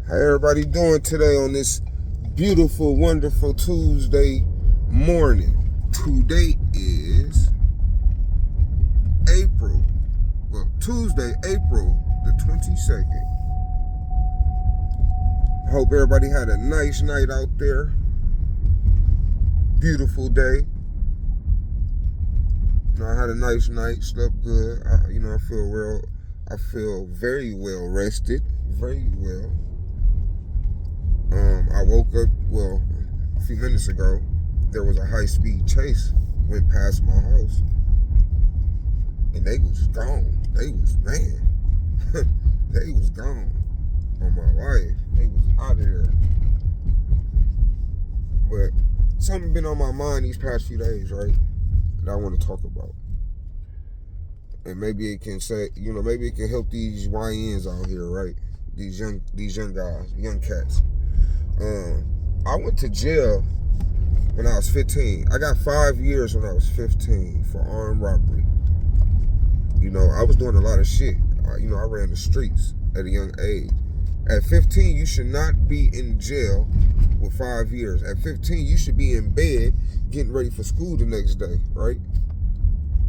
How everybody doing today on this beautiful, wonderful Tuesday morning? Today is Tuesday, April the 22nd. I hope everybody had a nice night out there. Beautiful day. I had a nice night, slept good. I feel very well rested, very well. I woke up, a few minutes ago, there was a high-speed chase, went past my house, and they was gone. They was gone on my life. They was out of there. But something been on my mind these past few days, right, that I want to talk about. And maybe it can maybe it can help these YNs out here, right? These young guys, young cats. I went to jail when I was 15. I got 5 years when I was 15 for armed robbery. I was doing a lot of shit. I ran the streets at a young age. At 15, you should not be in jail with 5 years. At 15, you should be in bed getting ready for school the next day, right?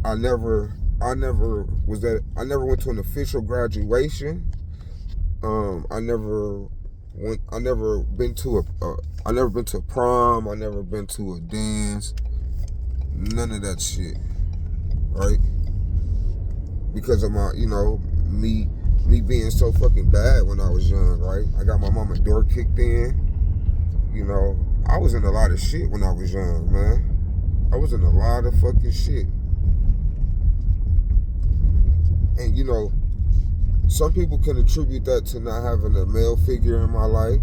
I never went to an official graduation. I never been to a prom. I never been to a dance. None of that shit, right? Because of my, me being so fucking bad when I was young, right? I got my mama door kicked in. I was in a lot of shit when I was young, man. I was in a lot of fucking shit. And some people can attribute that to not having a male figure in my life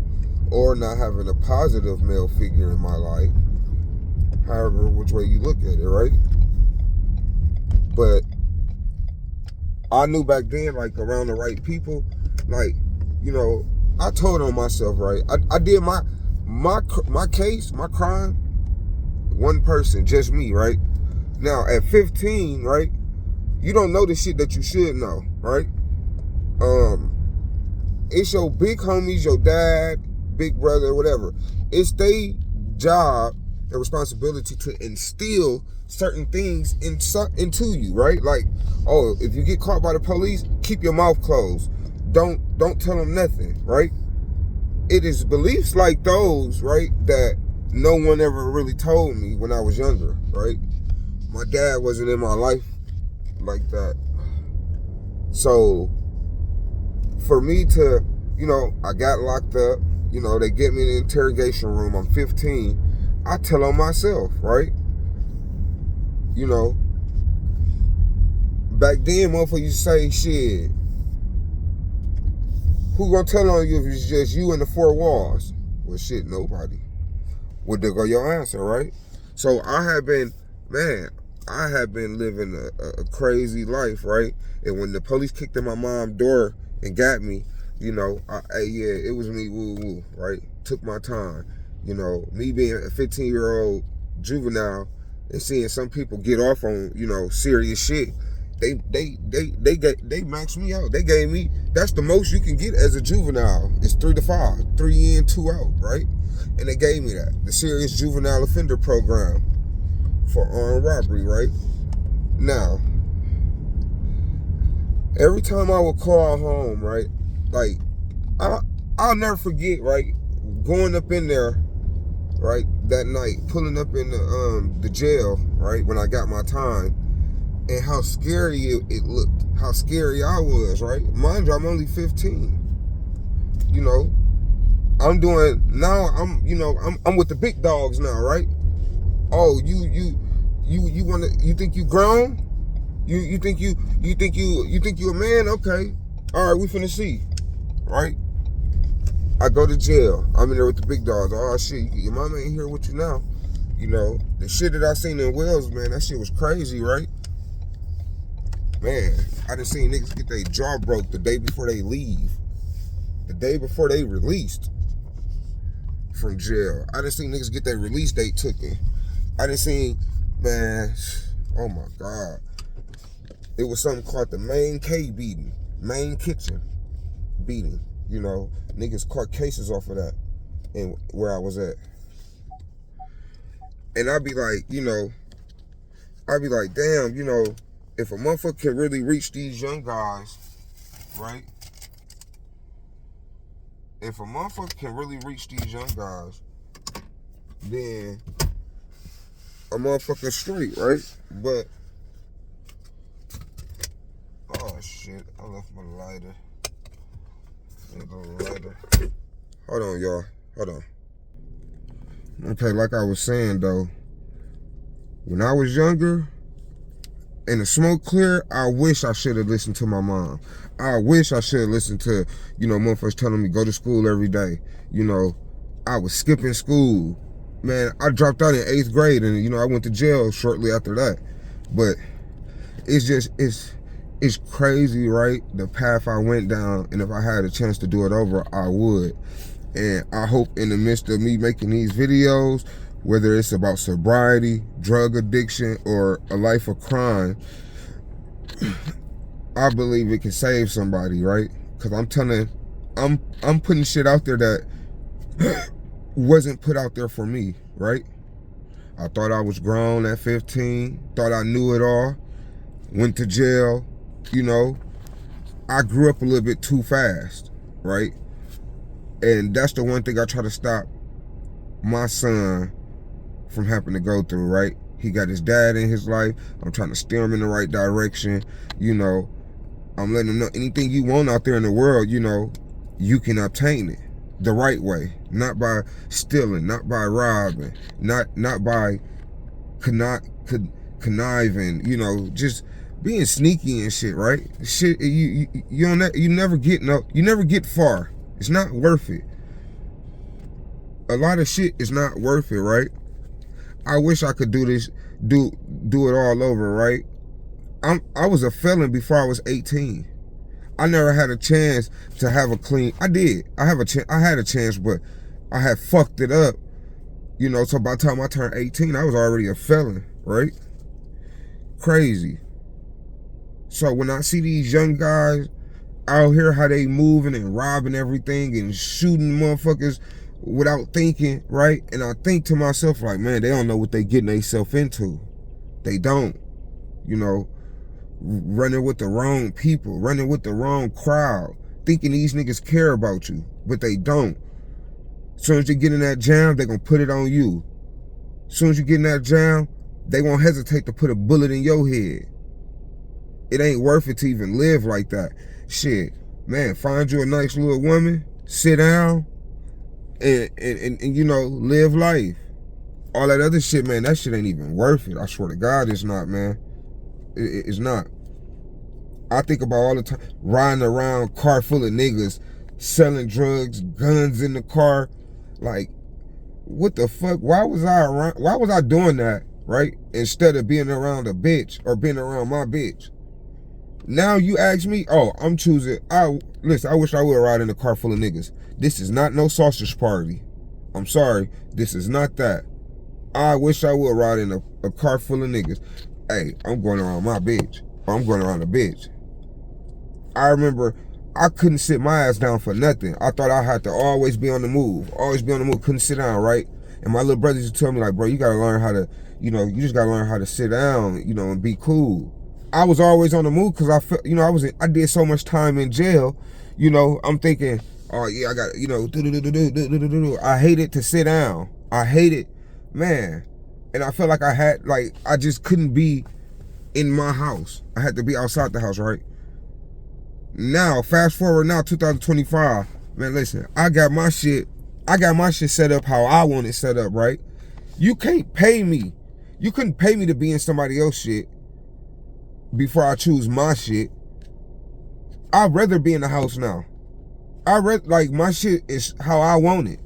or not having a positive male figure in my life. However, which way you look at it, right? But I knew back then, like, around the right people, like, I told on myself, right? I did my case, my crime, one person, just me, right? Now, at 15, right, you don't know the shit that you should know, right? It's your big homies, your dad, big brother, whatever. It's their job and responsibility to instill certain things into you, right? Like, oh, if you get caught by the police, keep your mouth closed. Don't tell them nothing, right? It is beliefs like those, right, that no one ever really told me when I was younger, right? My dad wasn't in my life like that. So for me to, I got locked up, they get me in the interrogation room, I'm 15, I tell on myself, right? Back then, motherfuckers used to say, shit, who gonna tell on you if it's just you in the four walls? Well, shit, nobody. Well, there go your answer, right? So I have been living a crazy life, right? And when the police kicked in my mom's door and got me, it was me, woo, right? Took my time. Me being a 15-year-old juvenile and seeing some people get off on, serious shit, they maxed me out. They gave me, that's the most you can get as a juvenile. It's 3 to 5, 3 in, 2 out, right? And they gave me that, the serious juvenile offender program for armed robbery, right? Now, every time I would call home, right, like, I'll never forget, right, going up in there, right, that night, pulling up in the jail, right, when I got my time, and how scary it looked, how scary I was, right? Mind you, I'm only 15. I'm with the big dogs now, right? Oh, you think you grown? You think you a man? Okay. All right, we finna see. Right? I go to jail. I'm in there with the big dogs. Oh shit, your mama ain't here with you now. The shit that I seen in Wells, man, that shit was crazy, right? Man, I done seen niggas get their jaw broke the day before they leave. The day before they released from jail. I done seen niggas get their release date taken. I done seen, man, oh my God. It was something called the main kitchen beating. You know, niggas caught cases off of that and where I was at. And I'd be like, damn, if a motherfucker can really reach these young guys, right? If a motherfucker can really reach these young guys, then a motherfucker straight, right? But, oh shit, I left my lighter. Hold on, y'all. Hold on. Okay, like I was saying though, when I was younger and the smoke cleared, I wish I should have listened to my mom. I wish I should have listened to, motherfuckers telling me go to school every day. I was skipping school. Man, I dropped out in 8th grade and, I went to jail shortly after that. But it's crazy, right? The path I went down, and if I had a chance to do it over, I would. And I hope in the midst of me making these videos, whether it's about sobriety, drug addiction, or a life of crime, I believe it can save somebody, right? Because I'm putting shit out there that wasn't put out there for me, right? I thought I was grown at 15, thought I knew it all, went to jail, I grew up a little bit too fast, right? And that's the one thing I try to stop my son from having to go through, right? He got his dad in his life. I'm trying to steer him in the right direction. I'm letting him know anything you want out there in the world, you can obtain it the right way. Not by stealing, not by robbing, not by conniving, just being sneaky and shit, right? Shit, you never get far. It's not worth it. A lot of shit is not worth it, right? I wish I could do this, do it all over, right? I was a felon before I was 18. I never had a chance to have a clean. I did. I had a chance, but I had fucked it up. So by the time I turned 18, I was already a felon, right? Crazy. So when I see these young guys out here, how they moving and robbing everything and shooting motherfuckers without thinking, right? And I think to myself, like, man, they don't know what they getting themselves into. They don't, running with the wrong people, running with the wrong crowd, thinking these niggas care about you, but they don't. As soon as you get in that jam, they gonna put it on you. As soon as you get in that jam, they won't hesitate to put a bullet in your head. It ain't worth it to even live like that. Shit, man, find you a nice little woman, sit down, and live life. All that other shit, man, that shit ain't even worth it. I swear to God, it's not, man. It's not. I think about all the time, riding around, car full of niggas, selling drugs, guns in the car. Like, what the fuck? Why was I doing that, right? Instead of being around a bitch or being around my bitch. Now you ask me, I'm choosing, listen, I wish I would ride in a car full of niggas. This is not no sausage party. I'm sorry, this is not that. I wish I would ride in a car full of niggas. Hey, I'm going around my bitch. I'm going around a bitch. I remember I couldn't sit my ass down for nothing. I thought I had to always be on the move. Couldn't sit down, right? And my little brothers used to tell me, like, bro, you gotta learn how to, you just gotta learn how to sit down, and be cool. I was always on the move because I felt, I did so much time in jail, I'm thinking, oh yeah, I got, I hated to sit down. I hated, man. And I felt like I just couldn't be in my house. I had to be outside the house, right? Now, fast forward now, 2025, man, listen, I got my shit set up how I want it set up, right? You can't pay me. You couldn't pay me to be in somebody else's shit before I choose my shit. I'd rather be in the house now. My shit is how I want it.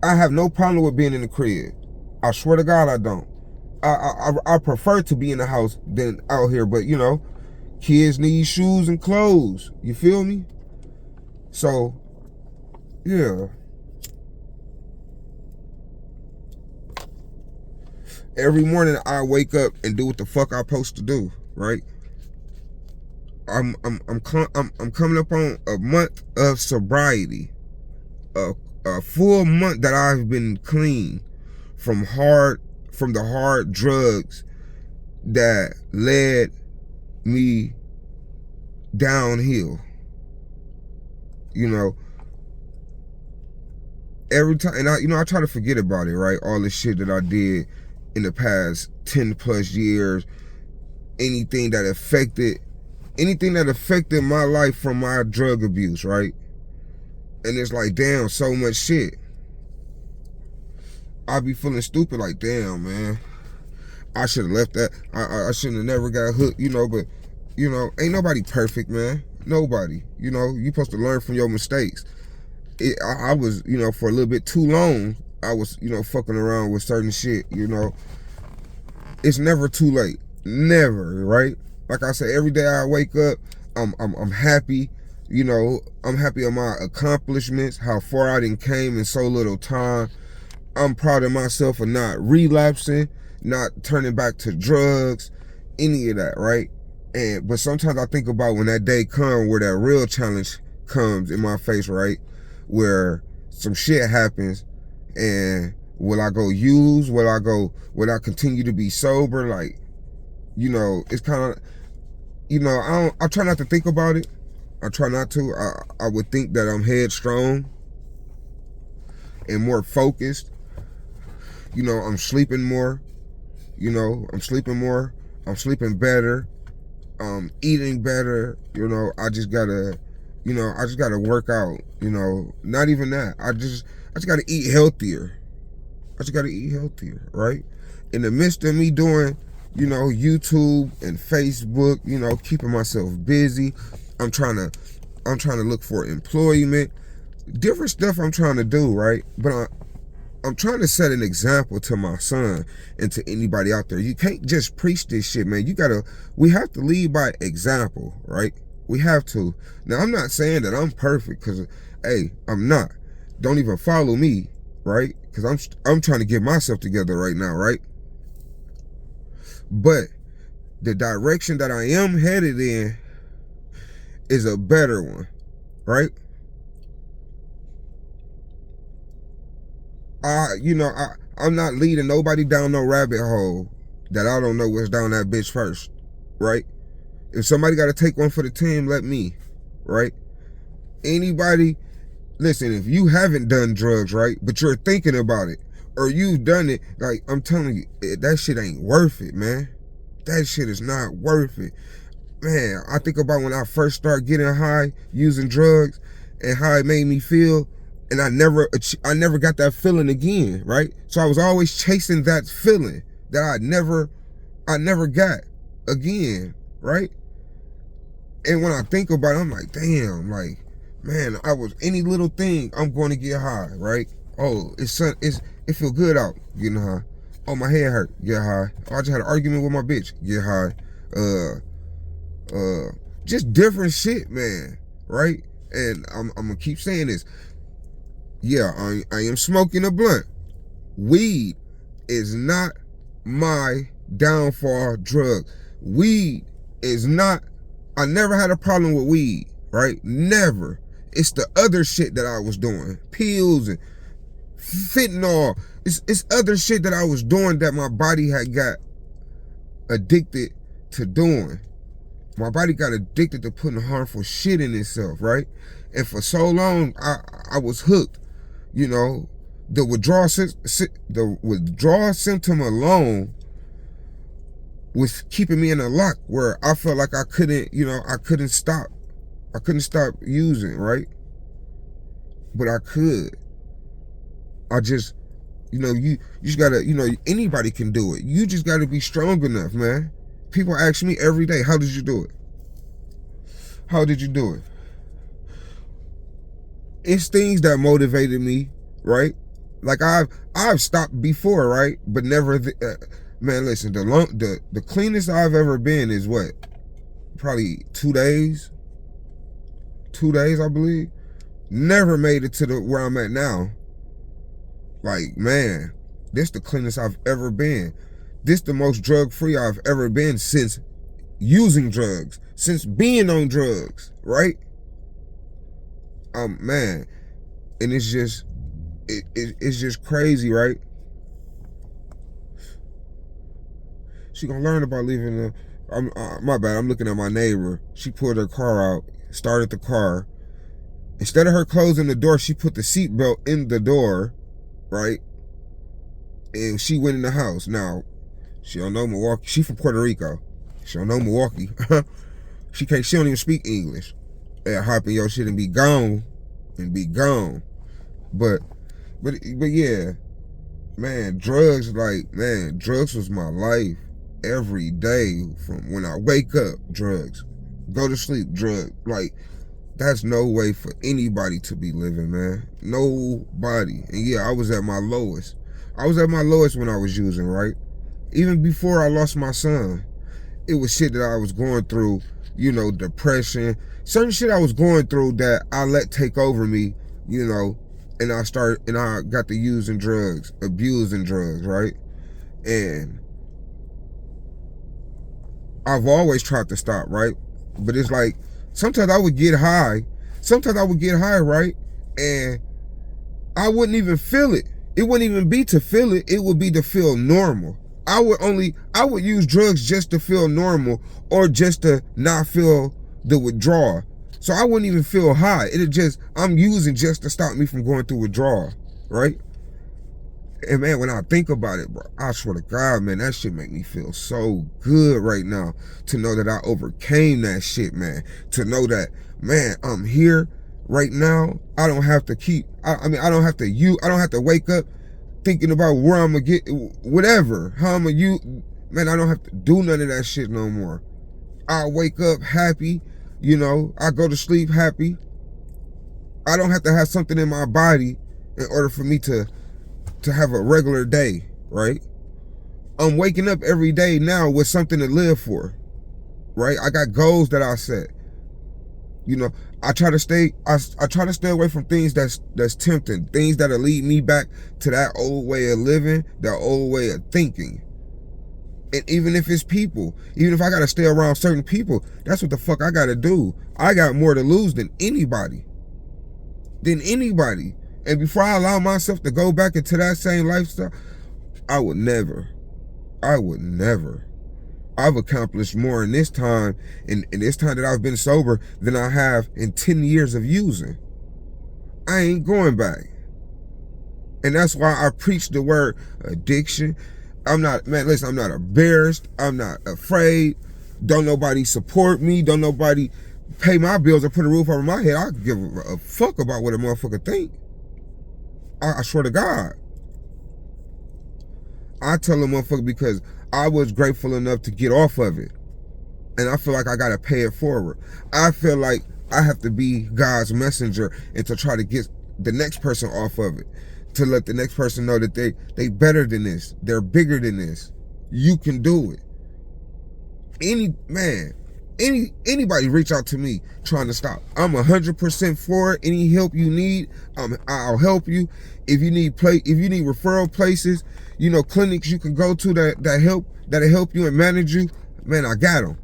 I have no problem with being in the crib. I swear to God I don't. I prefer to be in the house than out here, but kids need shoes and clothes. You feel me? So, yeah. Every morning I wake up and do what the fuck I'm supposed to do, right? I'm coming up on a month of sobriety, a full month that I've been clean from the hard drugs that led me downhill. You know, every time, and I try to forget about it, right? All the shit that I did in the past 10 plus years, anything that affected my life from my drug abuse, right? And it's like, damn, so much shit. I be feeling stupid, like, damn, man, I should have left that. I shouldn't have never got hooked, but, ain't nobody perfect, man. Nobody. You supposed to learn from your mistakes. I was, for a little bit too long, I was, fucking around with certain shit, It's never too late. Never, right? Like I say, every day I wake up, I'm happy. I'm happy of my accomplishments, how far I done came in so little time. I'm proud of myself for not relapsing, not turning back to drugs, any of that, right? But sometimes I think about when that day comes where that real challenge comes in my face, right? Where some shit happens, and will I go use? Will I continue to be sober? Like, it's kind of, I try not to think about it. I try not to. I would think that I'm headstrong and more focused. I'm sleeping more. I'm sleeping more. I'm sleeping better. Eating better. I just gotta work out. Not even that. I just gotta eat healthier. Right? In the midst of me doing, YouTube and Facebook, keeping myself busy. I'm trying to look for employment. Different stuff I'm trying to do, right? But I'm trying to set an example to my son and to anybody out there. You can't just preach this shit, man. We have to lead by example, right? We have to. Now, I'm not saying that I'm perfect, because, hey, I'm not. Don't even follow me, right? Because I'm trying to get myself together right now, right? But the direction that I am headed in is a better one, right? I'm not leading nobody down no rabbit hole that I don't know what's down that bitch first, right? If somebody got to take one for the team, let me, right? Anybody, listen, if you haven't done drugs, right, but you're thinking about it, or you've done it, like, I'm telling you, that shit ain't worth it, man. That shit is not worth it. Man, I think about when I first started getting high, using drugs, and how it made me feel. And I never got that feeling again, right? So I was always chasing that feeling that I never got again, right? And when I think about it, I'm like, damn, like, man, I was any little thing, I'm going to get high, right? Oh, it feel good out getting high. Oh, my head hurt, get high. Oh, I just had an argument with my bitch, get high. Just different shit, man, right? And I'm gonna keep saying this. Yeah, I am smoking a blunt. Weed is not my downfall drug. Weed is not, I never had a problem with weed, right? Never. It's the other shit that I was doing. Pills and fentanyl. It's other shit that I was doing that my body had got addicted to doing. My body got addicted to putting harmful shit in itself, right? And for so long, I was hooked. The withdrawal symptom alone was keeping me in a lock where I felt like I couldn't stop. I couldn't stop using, right? But I could. I just, you just gotta, anybody can do it. You just gotta be strong enough, man. People ask me every day, how did you do it? How did you do it? It's things that motivated me, right? Like I've stopped before, right? But never, man, listen, the cleanest I've ever been is what? Probably 2 days. 2 days, I believe. Never made it to where I'm at now. Like, man, this the cleanest I've ever been. This the most drug-free I've ever been since using drugs. since being on drugs, right? Man, and it's just it's just crazy, right? She gonna learn about leaving the. My bad. I'm looking at my neighbor. She pulled her car out, started the car. Instead of her closing the door, she put the seatbelt in the door, right? And she went in the house. Now, she don't know Milwaukee. She from Puerto Rico. She don't know Milwaukee. She don't even speak English. And hop in your shit and be gone. But yeah, man, drugs was my life every day. From when I wake up, drugs. Go to sleep, drugs. Like, that's no way for anybody to be living, man. Nobody. And yeah, I was at my lowest. I was at my lowest when I was using, right? Even before I lost my son, it was shit that I was going through, you know, depression, certain shit I was going through that I let take over me, you know, and I got to using drugs, abusing drugs, right? And I've always tried to stop, right? But it's like, sometimes I would get high, right? And I wouldn't even feel it. It wouldn't even be to feel it. It would be to feel normal. I would use drugs just to feel normal or just to not feel the withdrawal. So I wouldn't even feel high. I'm using just to stop me from going through withdrawal, right? And man, when I think about it, bro, I swear to God, man, that shit make me feel so good right now to know that I overcame that shit, man. To know that, man, I'm here right now. I don't have to I don't have to wake up thinking about where I'm gonna get, whatever, how I'm gonna use. Man, I don't have to do none of that shit no more. I wake up happy, you know, I go to sleep happy. I don't have to have something in my body in order for me to have a regular day, right? I'm waking up every day now with something to live for, right? I got goals that I set. You know, I try to stay away from things that's tempting, things that'll lead me back to that old way of living, that old way of thinking. And even if it's people, even if I gotta stay around certain people, that's what the fuck I gotta do. I got more to lose than anybody. And before I allow myself to go back into that same lifestyle, I would never. I've accomplished more in this time, in this time that I've been sober, than I have in 10 years of using. I ain't going back. And that's why I preach the word addiction. I'm not embarrassed. I'm not afraid. Don't nobody support me. Don't nobody pay my bills or put a roof over my head. I give a fuck about what a motherfucker think. I swear to God. I tell a motherfucker because I was grateful enough to get off of it. And I feel like I gotta pay it forward. I feel like I have to be God's messenger and to try to get the next person off of it. To let the next person know that they better than this. They're bigger than this. You can do it. Anybody reach out to me trying to stop. I'm 100% for it. Any help you need, I'll help you. If you need referral places, you know, clinics you can go to that'll help you and manage you, man, I got them.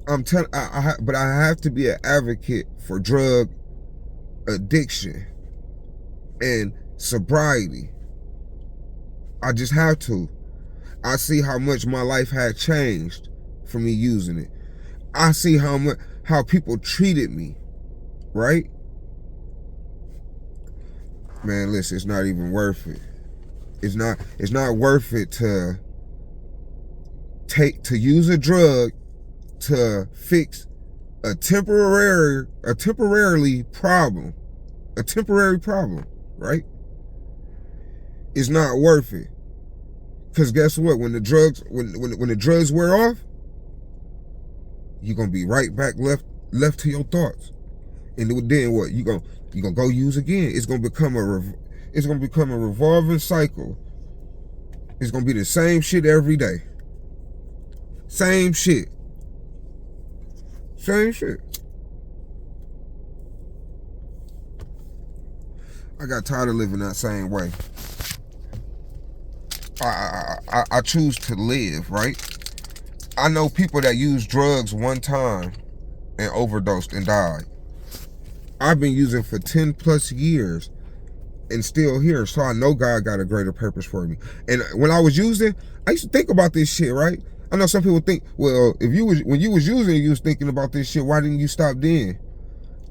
But I have to be an advocate for drug addiction and sobriety. I just have to. I see how much my life had changed from me using it. I see how people treated me, right? Man, listen, it's not even worth it. It's not worth it to use a drug to fix a temporary problem, right? It's not worth it. Cause guess what? When the drugs wear off, you're gonna be right back left to your thoughts. And then what? You gonna go use again. It's gonna become a revolving cycle. It's gonna be the same shit every day. Same shit. I got tired of living that same way. I choose to live, right? I know people that used drugs one time and overdosed and died. I've been using for 10 plus years and still here, so I know God got a greater purpose for me. And when I was using, I used to think about this shit, right? I know some people think, well, if you was when you was using, you was thinking about this shit. Why didn't you stop then?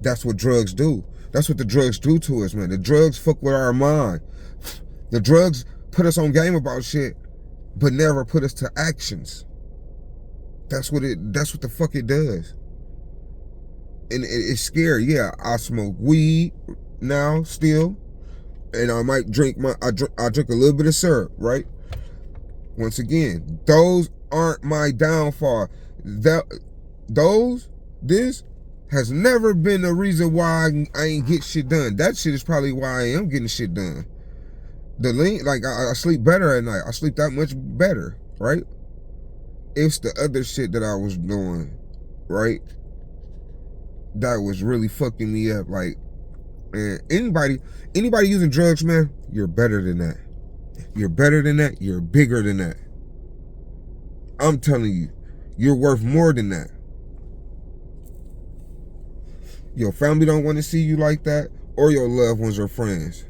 That's what drugs do. That's what the drugs do to us, man. The drugs fuck with our mind. The drugs put us on game about shit, but never put us to actions. That's what the fuck it does. And it's scary. Yeah, I smoke weed now still, and I might drink I drink a little bit of syrup, right? Once again, those aren't my downfall. This has never been the reason why I ain't get shit done. That shit is probably why I am getting shit done. I sleep better at night. I sleep that much better, right? It's the other shit that I was doing, right? That was really fucking me up. Like, and anybody using drugs, man, you're better than that. You're better than that. You're bigger than that. I'm telling you, you're worth more than that. Your family don't want to see you like that, or your loved ones or friends.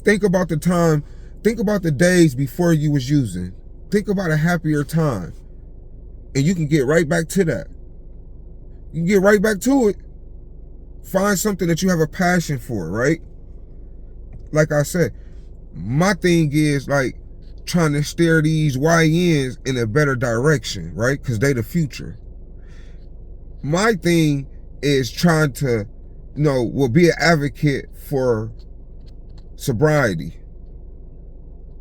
Think about the days before you was using. Think about a happier time. And you can get right back to that. You can get right back to it. Find something that you have a passion for, right? Like I said, my thing is like trying to steer these YNs in a better direction, right? Because they the future. My thing is trying to, be an advocate for sobriety.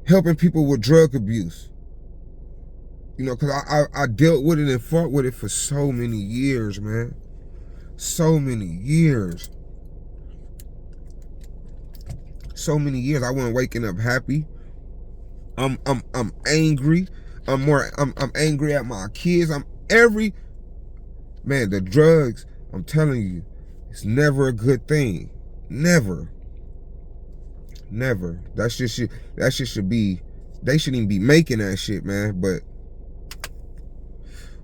Helping people with drug abuse. Because I dealt with it and fought with it for so many years, man. So many years. So many years. I wasn't waking up happy. I'm angry. I'm angry at my kids. Man, the drugs, I'm telling you, it's never a good thing. Never. Never. That shit should be, they shouldn't even be making that shit, man. But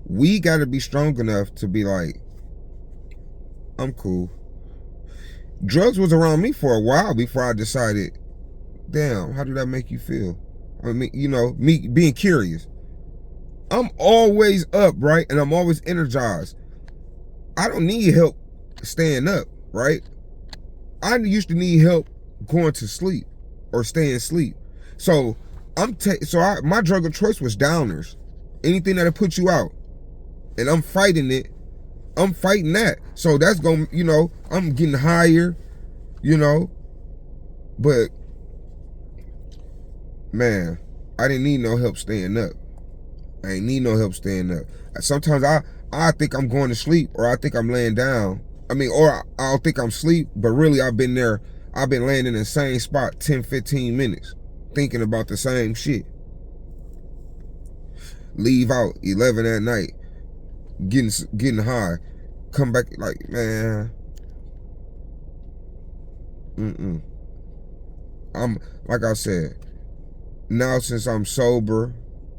we gotta be strong enough to be like, I'm cool. Drugs was around me for a while before I decided, damn, how did that make you feel? I mean, me being curious. I'm always up, right? And I'm always energized. I don't need help staying up, right? I used to need help going to sleep or staying asleep. So my drug of choice was downers. Anything that'll put you out. And I'm fighting it. I'm fighting that. So that's going, I'm getting higher, But, man, I didn't need no help staying up. I ain't need no help staying up. Sometimes I think I'm going to sleep, or I think I'm laying down. Or I'll think I'm asleep, but really I've been laying in the same spot 10, 15 minutes, thinking about the same shit. Leave out 11 at night, getting high, come back like, man, I'm, like I said, now since I'm sober,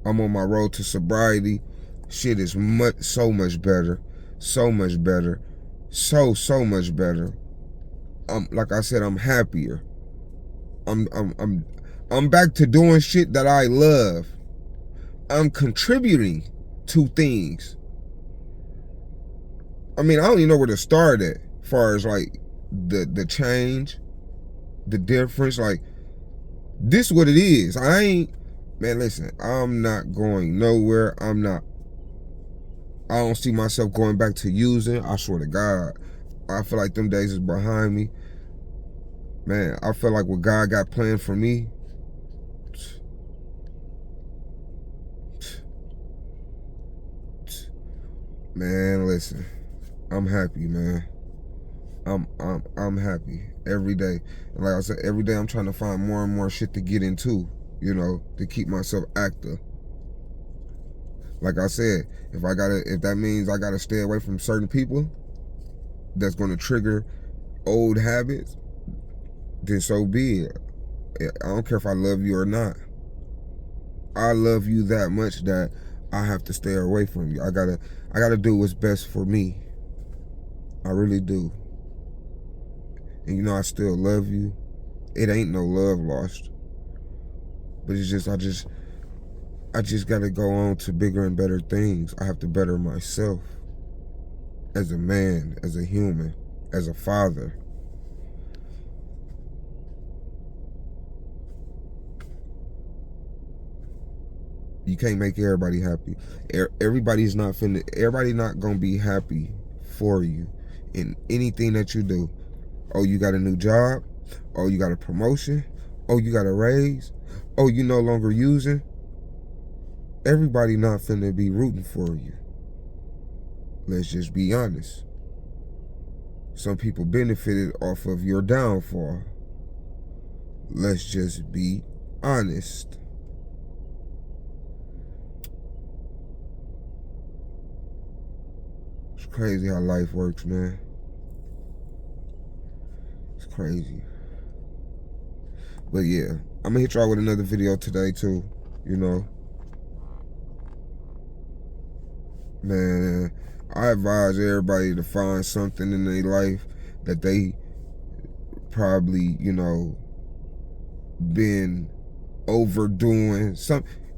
I'm on my road to sobriety. Shit is so much better, so much better, so much better. Like I said, I'm happier. I'm back to doing shit that I love. I'm contributing to things. I don't even know where to start at, as far as like the change, the difference. Like, this is what it is. Man, listen, I'm not going nowhere. I don't see myself going back to using. I swear to God. I feel like them days is behind me. Man, I feel like what God got planned for me, man, listen, I'm happy, man. I'm happy every day. And like I said, every day I'm trying to find more and more shit to get into, to keep myself active. Like I said, if that means I gotta stay away from certain people that's gonna trigger old habits, then so be it. I don't care if I love you or not. I love you that much that I have to stay away from you. I gotta do what's best for me. I really do. And you know, I still love you. It ain't no love lost. But it's just, I just gotta go on to bigger and better things. I have to better myself as a man, as a human, as a father. You can't make everybody happy. Everybody's not gonna be happy for you in anything that you do. Oh, you got a new job. Oh, you got a promotion. Oh, you got a raise. Oh, you no longer using. Everybody not finna be rooting for you. Let's just be honest. Some people benefited off of your downfall. Let's just be honest. It's crazy how life works, man. It's crazy. But yeah, I'm gonna hit y'all with another video today too, you know. Man, I advise everybody to find something in their life that they probably, you know, been overdoing.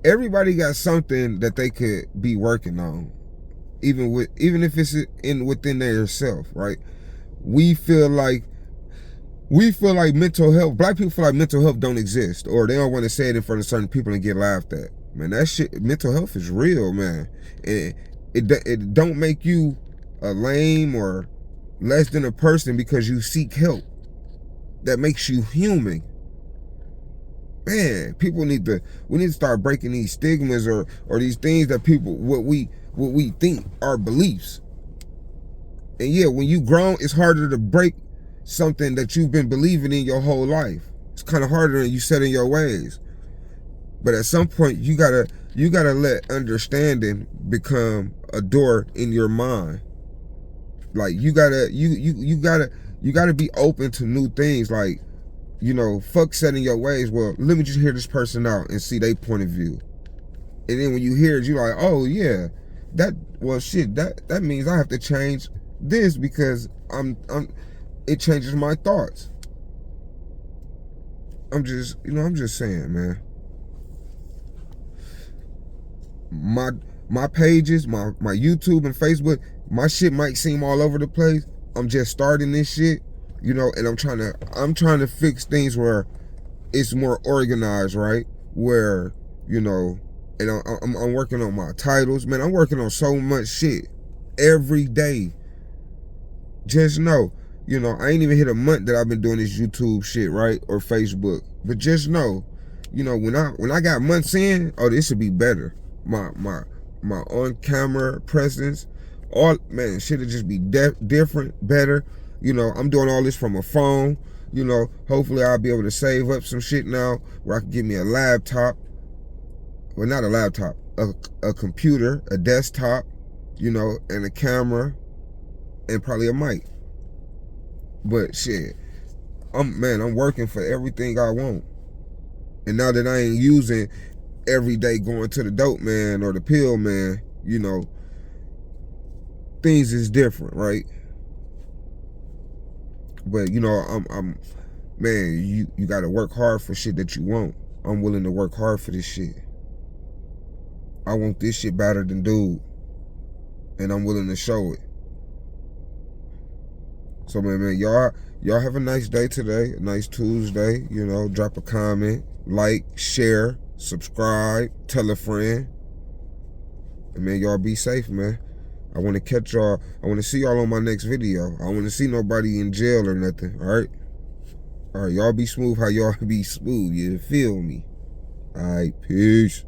Everybody got something that they could be working on, even if it's within their self, right? We feel like mental health, black people feel like mental health don't exist, or they don't want to say it in front of certain people and get laughed at. Man, that shit, mental health is real, man. It don't make you a lame or less than a person because you seek help. That makes you human. Man, we need to start breaking these stigmas or these things that what we think are beliefs. And yeah, when you grown, it's harder to break something that you've been believing in your whole life. It's kind of harder than you set in your ways. But at some point, you gotta let understanding become a door in your mind. Like you gotta be open to new things. Like, you know, fuck setting your ways. Well, let me just hear this person out and see their point of view. And then when you hear it, you're like, oh yeah, that means I have to change this because it changes my thoughts. I'm just saying, man. My pages, my YouTube and Facebook, my shit might seem all over the place. I'm just starting this shit, you know, and I'm trying to fix things where it's more organized, right? Where, you know, and I'm working on my titles, man. I'm working on so much shit every day. Just know, you know, I ain't even hit a month that I've been doing this YouTube shit, right? Or Facebook. But just know, you know, when I got months in, oh, this should be better. My on-camera presence, shit'll just be different, better. You know, I'm doing all this from a phone. You know, hopefully I'll be able to save up some shit now where I can get me a laptop. Well, not a laptop, a computer, a desktop, you know, and a camera, and probably a mic. But shit, I'm working for everything I want. And now that I ain't using every day going to the dope man or the pill man, you know, things is different, right? But you know, man, you gotta work hard for shit that you want. I'm willing to work hard for this shit. I want this shit better than dude, and I'm willing to show it. So man, y'all have a nice day today, a nice Tuesday. You know, drop a comment, like, share, subscribe, tell a friend. And man, y'all be safe, man. I want to catch y'all. I want to see y'all on my next video. I want to see nobody in jail or nothing. All right. All right, y'all be smooth how y'all be smooth. You feel me? All right, peace.